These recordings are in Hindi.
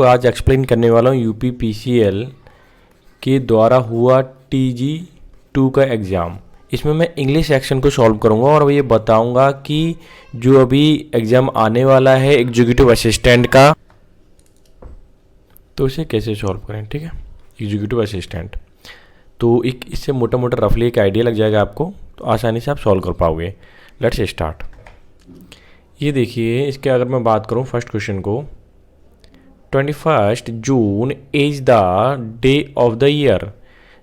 तो आज एक्सप्लेन करने वाला हूँ यूपीपीसीएल के द्वारा हुआ TG2 का एग्ज़ाम। इसमें मैं इंग्लिश सेक्शन को सॉल्व करूँगा और ये बताऊँगा कि जो अभी एग्ज़ाम आने वाला है एग्जीक्यूटिव असिस्टेंट का, तो इसे कैसे सॉल्व करें। ठीक है, एग्जीक्यूटिव असिस्टेंट तो एक इससे मोटा मोटा रफली एक आइडिया लग जाएगा आपको, तो आसानी से आप सॉल्व कर पाओगे। Let's start. ये देखिए, इसके अगर मैं बात करूँ फर्स्ट क्वेश्चन को, 21 June is the day of the year.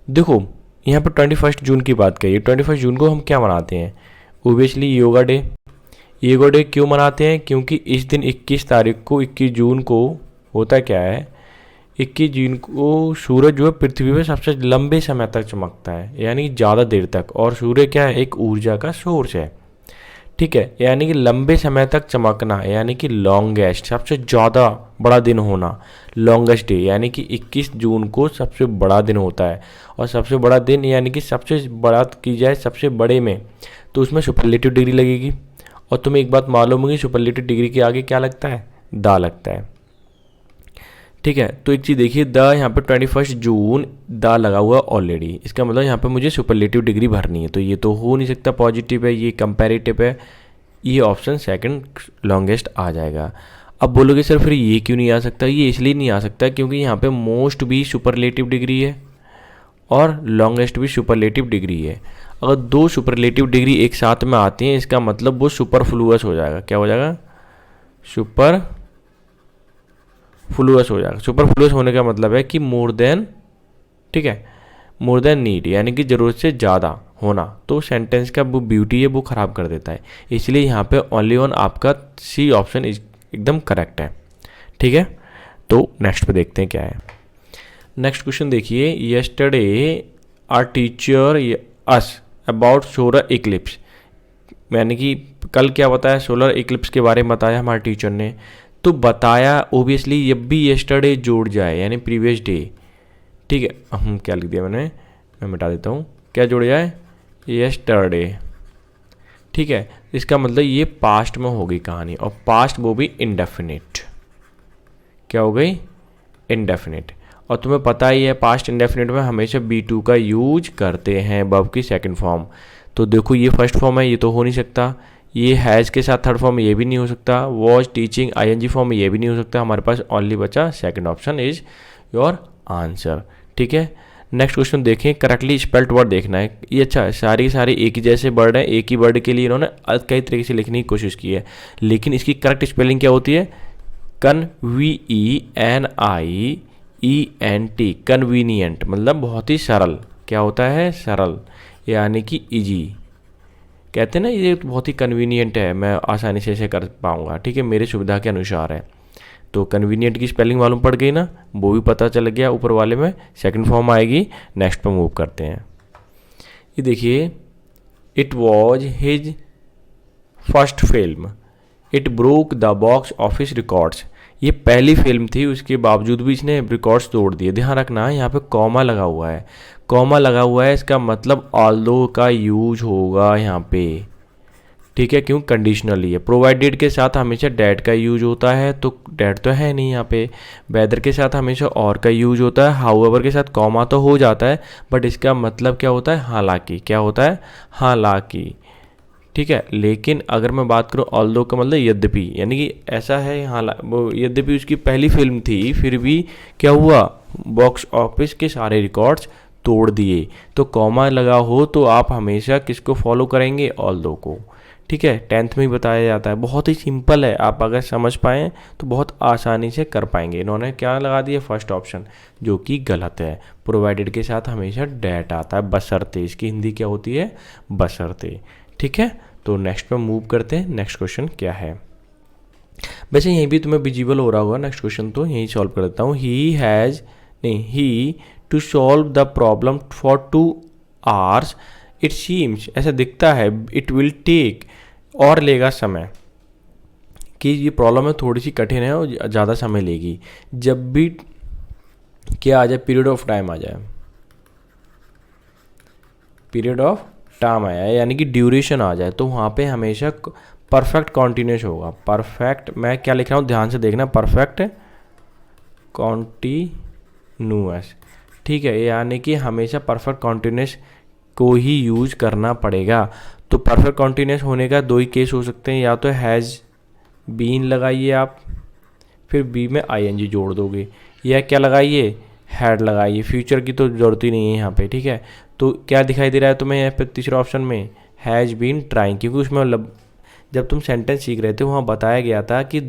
देखो यहाँ पर 21 जून की बात करिए। 21 जून को हम क्या मनाते हैं? Obviously yoga day. Yoga day क्यों मनाते हैं? क्योंकि इस दिन 21 तारीख को 21 जून को होता क्या है, 21 जून को सूरज जो है पृथ्वी पर सबसे लंबे समय तक चमकता है, यानी ज़्यादा देर तक। और सूर्य क्या है? एक ऊर्जा का सोर्स है। ठीक है, यानी कि लंबे समय तक चमकना, यानी कि लॉन्गेस्ट, सबसे ज़्यादा बड़ा दिन होना, लॉन्गेस्ट डे, यानी कि 21 जून को सबसे बड़ा दिन होता है। और सबसे बड़ा दिन यानी कि सबसे बड़ा की जाए सबसे बड़े में, तो उसमें सुपरलेटिव डिग्री लगेगी। और तुम्हें एक बात मालूम होगी, सुपरलेटिव डिग्री के आगे क्या लगता है? दा लगता है। ठीक है, तो एक चीज़ देखिए, द यहाँ पे 21 जून द लगा हुआ ऑलरेडी, इसका मतलब यहाँ पे मुझे सुपरलेटिव डिग्री भरनी है, तो ये तो हो नहीं सकता, पॉजिटिव है, ये कंपैरेटिव है, ये ऑप्शन सेकंड लॉन्गेस्ट आ जाएगा। अब बोलोगे सर फिर ये क्यों नहीं आ सकता? ये इसलिए नहीं आ सकता क्योंकि यहाँ पे मोस्ट भी सुपरलेटिव डिग्री है और लॉन्गेस्ट भी सुपरलेटिव डिग्री है। अगर दो सुपरलेटिव डिग्री एक साथ में आती हैं, इसका मतलब वो सुपरफ्लुअस हो जाएगा। क्या हो जाएगा? सुपरफ्लुअस हो जाएगा। सुपरफ्लुअस होने का मतलब है कि मोर देन, ठीक है, मोर देन नीड, यानी कि ज़रूरत से ज़्यादा होना। तो सेंटेंस का वो ब्यूटी है वो ख़राब कर देता है, इसलिए यहाँ पे ओनली वन आपका सी ऑप्शन एकदम करेक्ट है। ठीक है, तो नेक्स्ट पे देखते हैं क्या है। नेक्स्ट क्वेश्चन देखिए, yesterday our teacher us about solar eclipse, यानी कि कल क्या बताया? सोलर इक्लिप्स के बारे में बताया हमारे टीचर ने। तो बताया ओबियसली जब भी यस्टरडे जोड़ जाए यानी प्रीवियस डे, ठीक है, हम क्या लिख दिया मैं मिटा देता हूँ, क्या जोड़ जाए? यस्टरडे। ठीक है, इसका मतलब ये पास्ट में होगी कहानी, और पास्ट वो भी इंडेफिनिट। क्या हो गई? इंडेफिनिट। और तुम्हें पता ही है पास्ट इंडेफिनिट में हमेशा B2 का यूज करते हैं, वर्ब की सेकंड फॉर्म। तो देखो ये फर्स्ट फॉर्म है, ये तो हो नहीं सकता। ये हैज़ के साथ थर्ड फॉर्म में ये भी नहीं हो सकता। वॉज, टीचिंग, ING फॉर्म में ये भी नहीं हो सकता। हमारे पास ओनली बचा second option is your answer. ठीक है, नेक्स्ट क्वेश्चन देखें, करेक्टली स्पेल्ड वर्ड देखना है। ये अच्छा है, सारी एक ही जैसे वर्ड है, एक ही वर्ड के लिए इन्होंने कई तरीके से लिखने की कोशिश की है, लेकिन इसकी करेक्ट स्पेलिंग क्या होती है? CONVENIENT, कन्वीनियंट, मतलब बहुत ही सरल। क्या होता है? सरल, यानी कि ईजी। कहते हैं ना ये बहुत ही कन्वीनियंट है, मैं आसानी से इसे कर पाऊंगा। ठीक है, मेरी सुविधा के अनुसार है। तो कन्वीनियंट की स्पेलिंग मालूम पड़ गई ना, वो भी पता चल गया। ऊपर वाले में सेकंड फॉर्म आएगी। नेक्स्ट पे मूव करते हैं। ये देखिए, it was his first film, it broke the box office records. ये पहली फिल्म थी, उसके बावजूद भी इसने रिकॉर्ड्स तोड़ दिए। ध्यान रखना, यहाँ पे कॉमा लगा हुआ है। कॉमा लगा हुआ है, इसका मतलब ऑल्दो का यूज होगा यहाँ पे। ठीक है, क्यों? कंडीशनली है। प्रोवाइडेड के साथ हमेशा डैट का यूज होता है, तो डैट तो है नहीं यहाँ पे। वेदर के साथ हमेशा और का यूज होता है। हाउएवर के साथ कॉमा तो हो जाता है, बट इसका मतलब क्या होता है? हालांकि। क्या होता है? हालांकि। ठीक है, लेकिन अगर मैं बात करूँ ऑल्दो का मतलब यद्यपि, यानी कि ऐसा है। वो यद्यपि उसकी पहली फिल्म थी, फिर भी क्या हुआ? बॉक्स ऑफिस के सारे रिकॉर्ड्स तोड़ दिए। तो कॉमा लगा हो तो आप हमेशा किसको फॉलो करेंगे? ऑल्दो को। ठीक है, 10th में ही बताया जाता है। बहुत ही सिंपल है, आप अगर समझ पाएँ तो बहुत आसानी से कर पाएंगे। इन्होंने क्या लगा दिया? फर्स्ट ऑप्शन, जो कि गलत है। प्रोवाइडेड के साथ हमेशा डैट आता है, बशर्ते। इसकी हिंदी क्या होती है? बशर्ते। ठीक है, तो नेक्स्ट पे मूव करते हैं। नेक्स्ट क्वेश्चन क्या है? वैसे यहीं भी तुम्हें विजिबल हो रहा होगा नेक्स्ट क्वेश्चन, तो यहीं सॉल्व कर देता हूँ। He to solve the problem for 2 hours it seems, ऐसा दिखता है, इट विल टेक, और लेगा समय, कि ये प्रॉब्लम है थोड़ी सी कठिन है और ज़्यादा समय लेगी। जब भी क्या आ जाए? पीरियड ऑफ टाइम आ जाए, पीरियड ऑफ टाइम आया है, यानी कि ड्यूरेशन आ जाए, तो वहाँ पे हमेशा परफेक्ट कॉन्टिन्यूस होगा। परफेक्ट, मैं क्या लिख रहा हूँ ध्यान से देखना, परफेक्ट कॉन्टिन्यूअस, ठीक है, यानी कि हमेशा परफेक्ट कॉन्टिन्यूअस को ही यूज करना पड़ेगा। तो परफेक्ट कॉन्टिन्यूअस होने का दो ही केस हो सकते हैं, या तो हैज़ बीन लगाइए आप, फिर बी में आईएनजी जोड़ दोगे, या क्या लगाइए, हैड लगाइए। फ्यूचर की तो ज़रूरत ही नहीं है यहाँ पे, ठीक है। तो क्या दिखाई दे रहा है तुम्हें यहाँ पे तीसरे ऑप्शन में, हैज़ बीन ट्राइंग, क्योंकि उसमें जब तुम सेंटेंस सीख रहे थे वहाँ बताया गया था कि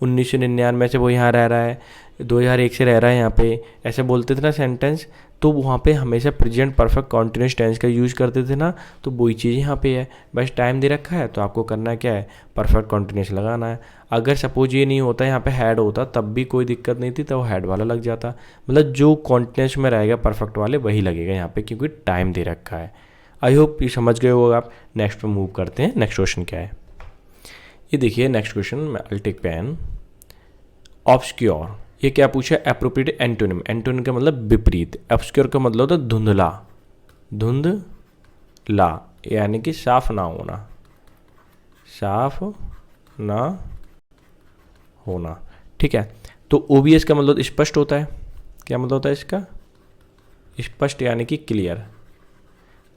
1999 से वो यहाँ रह रहा है, 2001 से रह रहा है यहाँ पे, ऐसे बोलते थे ना सेंटेंस। तो वहाँ पे हमेशा प्रेजेंट परफेक्ट कॉन्टिन्यूअस टेंस का यूज़ करते थे ना, तो वही चीज़ यहाँ पे है। बस टाइम दे रखा है तो आपको करना क्या है, परफेक्ट कॉन्टिन्यूअस लगाना है। अगर सपोज ये नहीं होता, यहाँ पे हैड होता, तब भी कोई दिक्कत नहीं थी, तब हैड वाला लग जाता। मतलब जो कॉन्टिन्यूअस में रहेगा परफेक्ट वाले वही लगेगा यहाँ पे, क्योंकि टाइम दे रखा है। आई होप ये समझ गए हो आप। नेक्स्ट पे मूव करते हैं। नेक्स्ट क्वेश्चन क्या है, ये देखिए नेक्स्ट क्वेश्चन में, आई टेक पेन। ऑब्सक्योर, ये क्या पूछा, एप्रोप्रिएट एंटोनिम। एंटोनिम का मतलब विपरीत, ऑब्सक्योर का मतलब होता है धुंधला, धुंधला यानी कि साफ ना होना, साफ ना होना, ठीक है। तो ओबीएस का मतलब स्पष्ट होता है। क्या मतलब होता है इसका, स्पष्ट यानी कि क्लियर।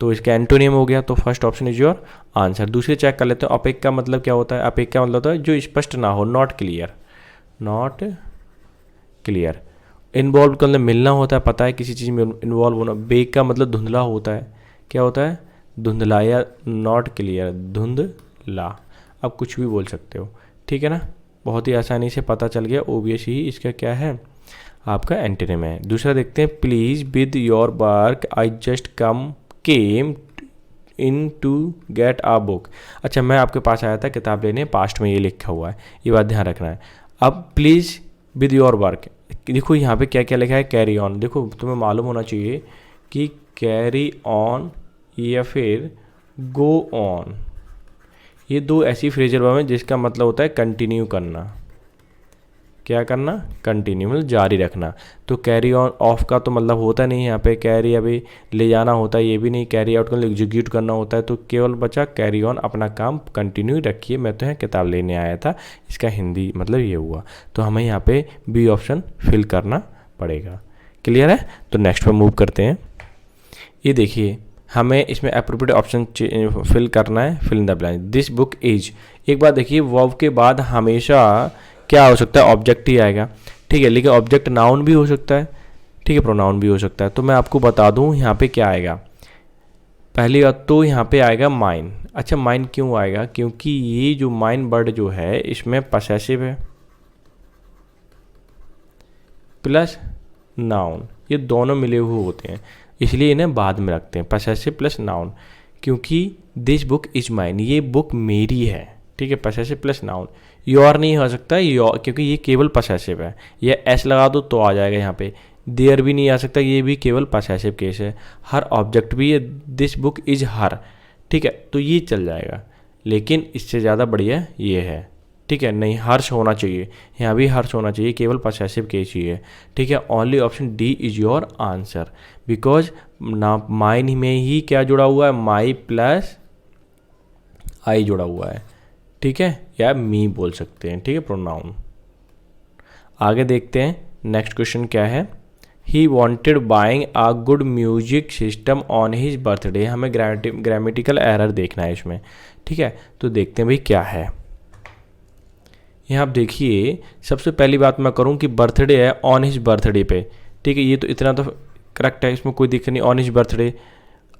तो इसका एंटोनिम हो गया, तो first option is your answer. दूसरे चेक कर लेते हैं, अपेक का मतलब क्या होता है। अपेक का मतलब होता है जो स्पष्ट ना हो, not clear, not clear. Involve का मतलब मिलना होता है, पता है किसी चीज़ में इन्वॉल्व होना। बेक का मतलब धुंधला होता है, क्या होता है, धुंधला या नॉट क्लियर, धुंधला। अब कुछ भी बोल सकते हो, ठीक है ना। बहुत ही आसानी से पता चल गया, ओबीएस ही इसका क्या है, आपका एंटोनिम है। दूसरा देखते हैं, please with your work I just came in to get a book. अच्छा, मैं आपके पास आया था किताब लेने, पास्ट में ये लिखा हुआ है, ये बात ध्यान रखना है। अब प्लीज़ विद योर वर्क, देखो यहाँ पे क्या क्या लिखा है, कैरी ऑन। देखो तुम्हें मालूम होना चाहिए कि कैरी ऑन या फिर गो ऑन, ये दो ऐसी फ्रेजल वर्ब हैं जिसका मतलब होता है कंटिन्यू करना। क्या करना, कंटिन्यू मतलब जारी रखना। तो कैरी ऑन ऑफ का तो मतलब होता नहीं है यहाँ पे, कैरी अभी ले जाना होता है, ये भी नहीं। कैरी आउट का मतलब एग्जीक्यूट करना होता है। तो केवल बचा कैरी ऑन, अपना काम कंटिन्यू रखिए। मैं तो यहाँ किताब लेने आया था, इसका हिंदी मतलब ये हुआ। तो हमें यहाँ पे बी ऑप्शन फिल करना पड़ेगा। क्लियर है। तो नेक्स्ट पे मूव करते हैं। ये देखिए हमें इसमें अप्रोप्रिएट ऑप्शन फिल करना है, fill in the blank. This book is, एक बात देखिए वर्ब के बाद हमेशा क्या हो सकता है, ऑब्जेक्ट ही आएगा, ठीक है। लेकिन ऑब्जेक्ट नाउन भी हो सकता है, ठीक है, प्रोनाउन भी हो सकता है। तो मैं आपको बता दूं यहाँ पे क्या आएगा। पहली बात तो यहाँ पे आएगा माइन। अच्छा, माइन क्यों आएगा, क्योंकि ये जो माइन वर्ड जो है इसमें पसेसिव है प्लस नाउन, ये दोनों मिले हुए होते हैं, इसलिए इन्हें बाद में रखते हैं, पसेसिव प्लस नाउन। क्योंकि दिस बुक इज माइन, ये बुक मेरी है, ठीक है, पसेसिव प्लस नाउन। योर नहीं हो सकता योर, क्योंकि ये केवल पसेसिव है। ये एस लगा दो तो आ जाएगा यहाँ पे। देयर भी नहीं आ सकता, ये भी केवल पसेसिव केस है। हर ऑब्जेक्ट भी है, दिस बुक इज हर, ठीक है, तो ये चल जाएगा। लेकिन इससे ज़्यादा बढ़िया ये है, ठीक है, नहीं हर्ष होना चाहिए, यहाँ भी हर्ष होना चाहिए, केवल पसेसिव केस ही है, ठीक है। Only option D is your answer, because ना माइन में ही क्या जुड़ा हुआ है, माई प्लस आई जुड़ा हुआ है, ठीक है, या मी बोल सकते हैं, ठीक है, प्रोनाउन। आगे देखते हैं नेक्स्ट क्वेश्चन क्या है। He wanted buying a good music system on his birthday. हमें ग्रामेटिकल एरर देखना है इसमें, ठीक है। तो देखते हैं भाई क्या है। यहाँ आप देखिए, सबसे पहली बात मैं करूँ कि बर्थडे है ऑन हिज बर्थडे पे, ठीक है, ये तो इतना तो करेक्ट है, इसमें कोई दिक्कत नहीं। On his birthday,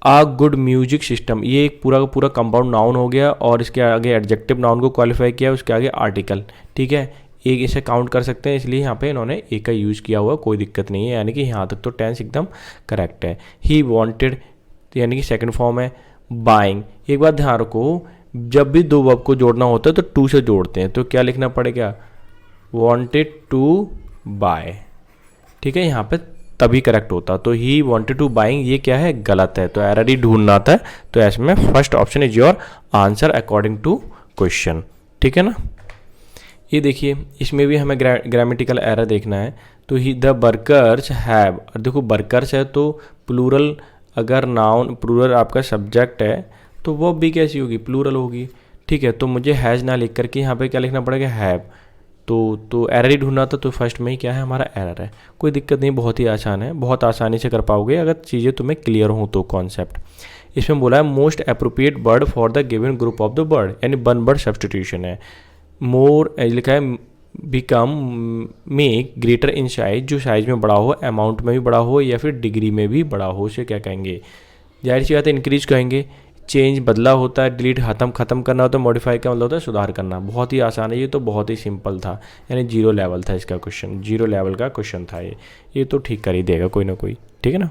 a good music system, ये एक पूरा का पूरा कंपाउंड नाउन हो गया, और इसके आगे एडजेक्टिव नाउन को क्वालिफाई किया, उसके आगे आर्टिकल, ठीक है। एक इसे काउंट कर सकते हैं, इसलिए यहाँ पे इन्होंने एक का यूज़ किया हुआ, कोई दिक्कत नहीं है, यानी कि यहाँ तक तो टेंस एकदम करेक्ट है। ही वॉन्टेड यानी कि सेकंड फॉर्म है। बाइंग, एक बात ध्यान रखो, जब भी दो वर्ब को जोड़ना होता है तो टू से जोड़ते हैं, तो क्या लिखना पड़ेगा, वॉन्टेड टू बाय, ठीक है, यहाँ पे तभी करेक्ट होता। तो ही वॉन्टेड टू बाइंग, ये क्या है, गलत है, तो एरर ही ढूंढना था। तो ऐसे में first option is your answer according to question, ठीक है ना। ये देखिए इसमें भी हमें ग्रामेटिकल एरर देखना है। तो ही द वर्कर्स हैव, और देखो वर्कर्स है तो प्लूरल, अगर नाउन प्लूरल आपका सब्जेक्ट है तो वो भी कैसी होगी, प्लूरल होगी, ठीक है। तो मुझे हैज़ ना लिख करके यहाँ पे क्या लिखना पड़ेगा, हैव। तो एरर ही ढूंढना था, तो फर्स्ट में ही क्या है हमारा एरर है। कोई दिक्कत नहीं, बहुत ही आसान है, बहुत आसानी से कर पाओगे अगर चीज़ें तुम्हें क्लियर हो तो कॉन्सेप्ट। इसमें बोला है most appropriate bird for the given group of the bird, यानी वन बर्ड सब्सटीट्यूशन है। मोर लिखा है become make greater in size, जो साइज में बड़ा हो, अमाउंट में भी बड़ा हो या फिर डिग्री में भी बड़ा हो, उसे क्या कहेंगे, जाहिर सी बात है इंक्रीज कहेंगे। चेंज बदला होता है, डिलीट खत्म करना होता है, मॉडिफाई का मतलब होता है सुधार करना। बहुत ही आसान है ये, तो बहुत ही सिंपल था, यानी 0 लेवल था इसका क्वेश्चन, 0 लेवल का क्वेश्चन था ये तो ठीक कर ही देगा कोई ना कोई, ठीक है ना।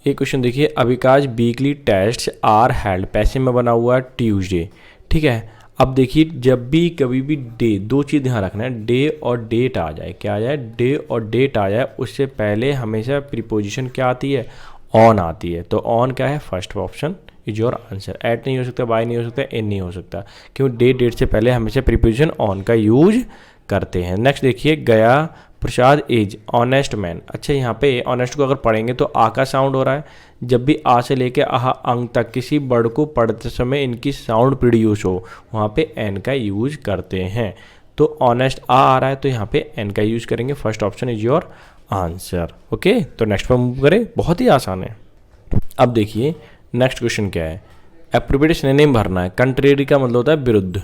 एक क्वेश्चन देखिए, अविकास वीकली टेस्ट आर हेल्ड, पैसे में बना हुआ है ट्यूसडे, ठीक है। अब देखिए जब भी कभी भी डे, दो चीज़ ध्यान रखना है, डे और डेट आ जाए, क्या आ जाए, डे और डेट आ जाए, उससे पहले हमेशा प्रीपोजिशन क्या आती है, ऑन आती है। तो ऑन क्या है, first option is your answer. At नहीं हो सकता, बाय नहीं हो सकता, एन नहीं हो सकता, क्यों, डेट से पहले हमेशा प्रीपोजिशन ऑन का यूज करते हैं। नेक्स्ट देखिए, गया प्रसाद इज ऑनेस्ट मैन। अच्छा, यहाँ पे ऑनेस्ट को अगर पढ़ेंगे तो आ का साउंड हो रहा है। जब भी आ से लेके आह अंग तक किसी वर्ड को पढ़ते समय इनकी साउंड प्रोड्यूस हो, वहाँ पे एन का यूज करते हैं। तो ऑनेस्ट आ रहा है तो यहाँ पे एन का यूज करेंगे। First option is your answer. Okay, तो नेक्स्ट पर मूव करें, बहुत ही आसान है। अब देखिए नेक्स्ट क्वेश्चन क्या है, एप्रोप्रिएट सिनोनिम भरना है। कंट्रेरी का मतलब होता है विरुद्ध,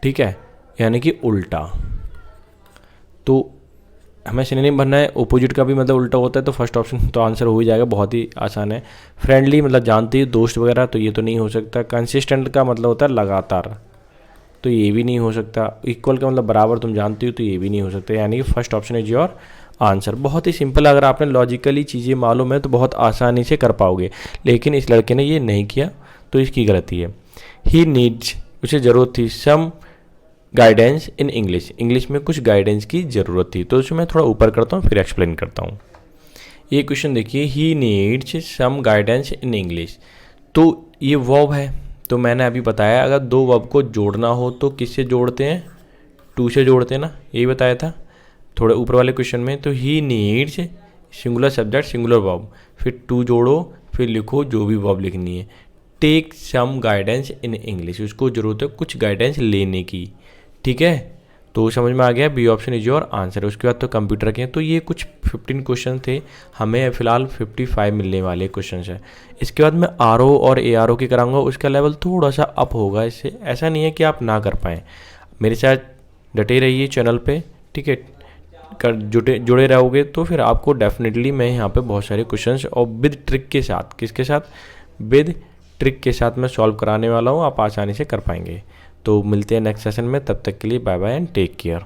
ठीक है, यानी कि उल्टा। तो हमें सिनोनिम भरना है, ओपोजिट का भी मतलब उल्टा होता है, तो फर्स्ट ऑप्शन तो आंसर हो ही जाएगा, बहुत ही आसान है। फ्रेंडली मतलब जानती है, दोस्त वगैरह, तो ये तो नहीं हो सकता। कंसिस्टेंट का मतलब होता है लगातार, तो ये भी नहीं हो सकता। इक्वल का मतलब बराबर, तुम जानती हो, तो ये भी नहीं हो सकता, यानी कि first option is your answer. बहुत ही सिंपल, अगर आपने लॉजिकली चीज़ें मालूम है तो बहुत आसानी से कर पाओगे, लेकिन इस लड़के ने ये नहीं किया तो इसकी गलती है। ही नीड्स, उसे ज़रूरत थी, some guidance in English, English में कुछ गाइडेंस की ज़रूरत थी। तो उसमें मैं थोड़ा ऊपर करता हूँ फिर एक्सप्लेन करता हूँ। ये क्वेश्चन देखिए, he needs some guidance in English, तो ये वर्ब है। तो मैंने अभी बताया अगर दो वर्ब को जोड़ना हो तो किससे जोड़ते हैं, टू से जोड़ते हैं ना, यही बताया था थोड़े ऊपर वाले क्वेश्चन में। तो he needs singular subject singular verb, फिर टू जोड़ो, फिर लिखो जो भी वर्ब लिखनी है। Take some guidance in English, उसको ज़रूरत है कुछ गाइडेंस लेने की, ठीक है। तो समझ में आ गया, B option is your answer. उसके बाद तो कंप्यूटर के हैं। तो ये कुछ 15 क्वेश्चन थे, हमें फ़िलहाल 55 मिलने वाले क्वेश्चन है। इसके बाद मैं आर ओ और ए आर ओ की कराऊंगा, उसका लेवल थोड़ा सा अप होगा इससे। ऐसा नहीं है कि आप ना कर पाएँ, मेरे साथ डटे रहिए चैनल पे, ठीक है, जुड़े रहोगे तो फिर आपको डेफिनेटली मैं यहाँ पे बहुत सारे क्वेश्चंस और विद ट्रिक के साथ, किसके साथ, विद ट्रिक के साथ मैं सॉल्व कराने वाला हूँ, आप आसानी से कर पाएंगे। तो मिलते हैं नेक्स्ट सेशन में, तब तक के लिए bye bye and take care.